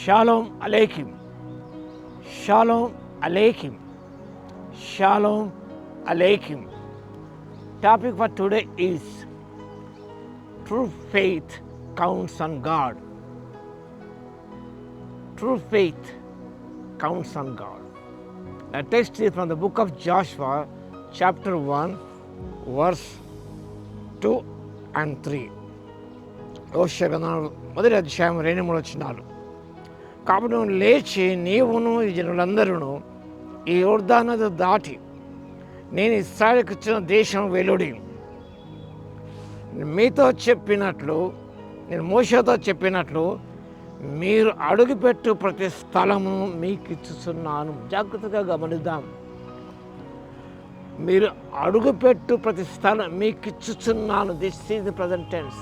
Shalom Aleichem. Shalom Aleichem. Shalom Aleichem. Topic for today is true faith counts on God. True faith counts on God. The text is from the book of Joshua, chapter 1, verse 2 and 3. యెహోషువ గ్రంథం మొదటి అధ్యాయం 2-3 వచనాలు. కాబట్టి నువ్వు లేచి నీవును ఈ జనులందరూ ఈ యొర్దాను నది దాటి నేను ఇశ్రాయేలుకు ఇచ్చిన దేశం వెలుడి. మీతో చెప్పినట్లు, నేను మోషేతో చెప్పినట్లు మీరు అడుగుపెట్టు ప్రతి స్థలము మీకు ఇచ్చుచున్నాను. జాగ్రత్తగా గమనిద్దాం. మీరు అడుగుపెట్టు ప్రతి స్థలం మీకు ఇచ్చుచున్నాను. This is the present tense.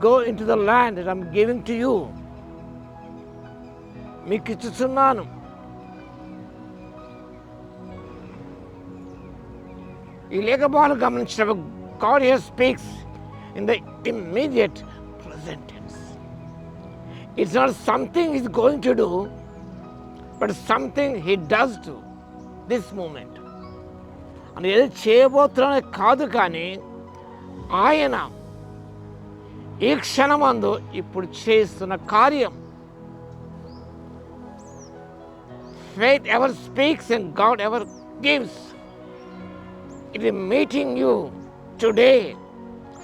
Go into the land that I'm giving to you. మీకు ఇచ్చుచున్నాను. ఈ లేఖభాగాలు గమనించినప్పుడు God here speaks in the immediate present tense. It's not something he's going to do, but something he does do this moment. అని ఏదో చేయబోతున్నానే కాదు, కానీ ఆయన ఈ క్షణమందు ఇప్పుడు చేస్తున్న కార్యం. Faith ever speaks and God ever gives. It is meeting you today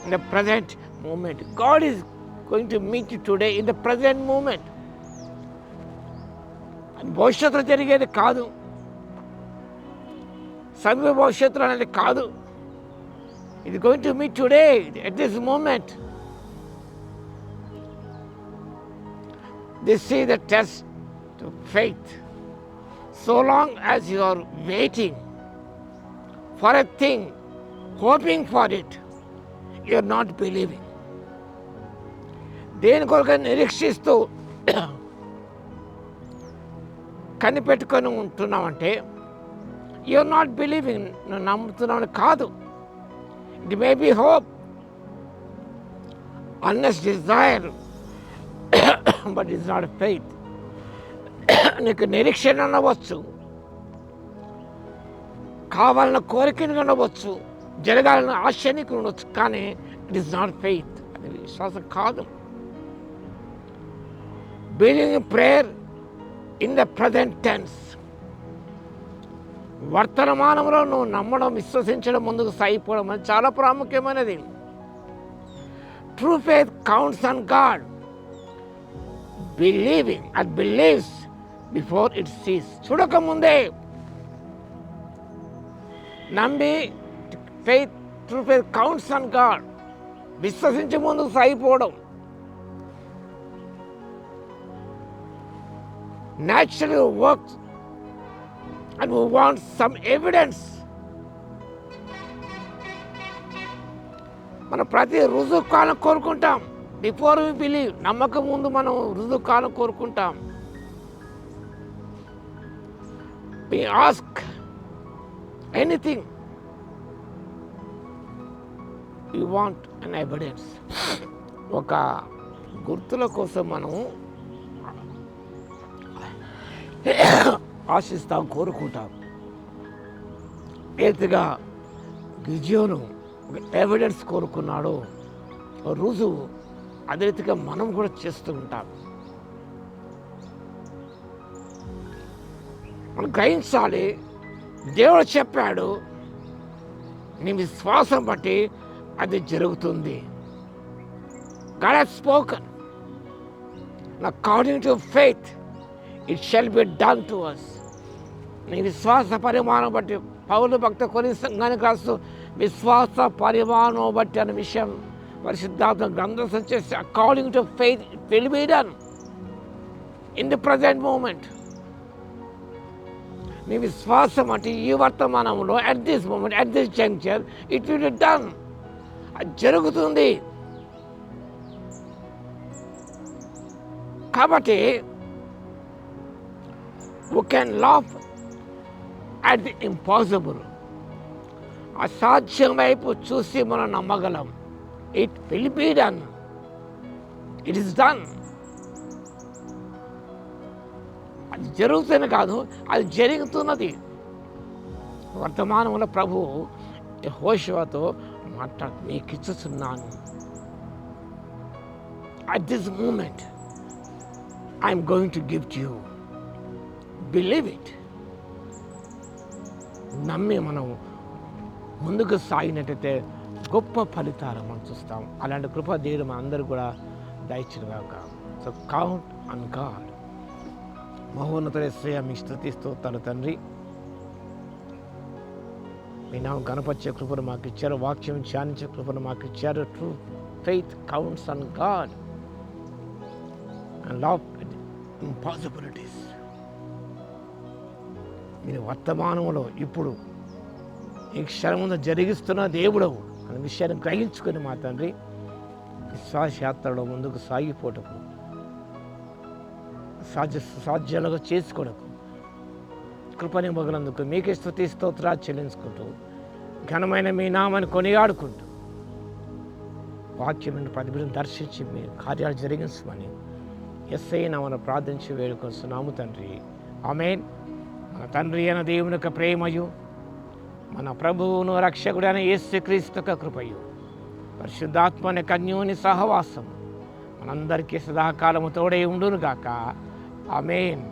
in the present moment. God is going to meet you today in the present moment. అది భవిష్యత్తులో జరిగేది కాదు, సమీప భవిష్యత్తులో అనేది కాదు. It is going to meet today at this moment. This is the test of faith. So long as you are waiting for a thing, hoping for it, you are not believing. దేని కొరకు నిరీక్షిస్తూ కనిపెట్టుకొని ఉంటున్నామంటే you are not believing. నువ్వు నమ్ముతున్నామని కాదు. It may be hope, and is desire, but it's not faith. నీకు నిరీక్షణ ఉండవచ్చు, కావాలన్న కోరికను ఉండవచ్చు, జరగాలన్న ఆశ నీకు ఉండవచ్చు, కానీ ఇట్ ఈస్ నాట్ ఫెయిత్. అది విశ్వాసం కాదు. Believing in prayer in the present tense. వర్తమానంలో నువ్వు నమ్మడం, విశ్వసించడం, ముందుకు సాగిపోవడం అనేది చాలా ప్రాముఖ్యమైనది. True faith counts on God. Believing and believes before it sees. చూడకముందే నమ్మి, faith, true faith counts on God. విశ్వసించి ముందుకు సాగిపోవడం. Naturally works and we want some evidence. మనం ప్రతి రుజువు కాలం కోరుకుంటాం. బిఫోర్ వి బిలీవ్, నమ్మకం ముందు మనం రుజువు కాలం కోరుకుంటాం. We ask anything, we want an evidence. ఒక గుర్తుల కోసం మనం ఆశిస్తాం, కోరుకుంటాం. ఏతిగా గిజియోను ఒక ఎవిడెన్స్ కోరుకున్నాడు, రుజువు. అదే రీతిగా మనం కూడా చేస్తూ ఉంటాం. మనం గ్రహించాలి, దేవుడు చెప్పాడు, నీ విశ్వాసం బట్టి అది జరుగుతుంది. God has spoken. According to faith, it shall be done to us. నీ విశ్వాస పరిమాణం బట్టి, పౌలు భక్త కొరింథీ సంఘానికి రాస్తూ విశ్వాస పరిమాణం బట్టి అనే విషయం పరిశుద్ధాత్మ గ్రంథం చేసి, according to faith it will be done in the present moment. నీ విశ్వాసం అంటే ఈ వర్తమానంలో, at this moment, at this juncture, it will be done. అది జరుగుతుంది. కాబట్టి we can laugh at the impossible. అసాధ్యం వైపు చూసి మనం నమ్మగలం. It will be done. It is done. జరుగుతుంది కాదు, అది జరుగుతున్నది. వర్తమానంలో ప్రభు యెహోషువతో మీకు ఇచ్చుచున్నాను. At this moment I'm going to give to you. Believe it. నమ్మి మనం ముందుకు సాగినట్టయితే గొప్ప ఫలితాలు మనం చూస్తాం. అలాంటి కృప దేవుడు మన అందరూ కూడా దయచేయుగాక. So count on God. మహోన్నతుడైన యేసయ్య మీ స్తుతి స్తోత్రాలు తండ్రి. మీ నామం గణపరిచే కృపను మాకు ఇచ్చారు, వాక్యం ధ్యానించే కృపను మాకు ఇచ్చారు. True faith counts on God and love impossibilities. మీరు వర్తమానంలో ఇప్పుడు ఈ క్షణం ముందు జరిగిస్తున్న దేవుడవు అనే విషయాన్ని గ్రహించుకొని మా తండ్రి విశ్వాసయాత్రలో ముందుకు సాగిపోటకు, సాధ్యాలుగా చేసుకోవడకు కృపని మొగలందుకు మీకే స్తుతి స్తోత్రాలు చెల్లించుకుంటూ ఘనమైన మీ నామాన్ని కొనియాడుకుంటూ వాక్యం 10 బిడ్డలను దర్శించి మీ కార్యాలు జరిగించమని యేసయ్య నామమున ప్రార్థించి వేడుకొస్తున్నాము తండ్రి. ఆమేన్. మన తండ్రి అయిన దేవుని యొక్క ప్రేమయు, మన ప్రభువును రక్షకుడైన యేసుక్రీస్తు యొక్క కృపయు, పరిశుద్ధాత్మ అనే కన్యోని సహవాసం మనందరికీ సదాకాలము తోడై ఉండును గాక. ఆమేన్.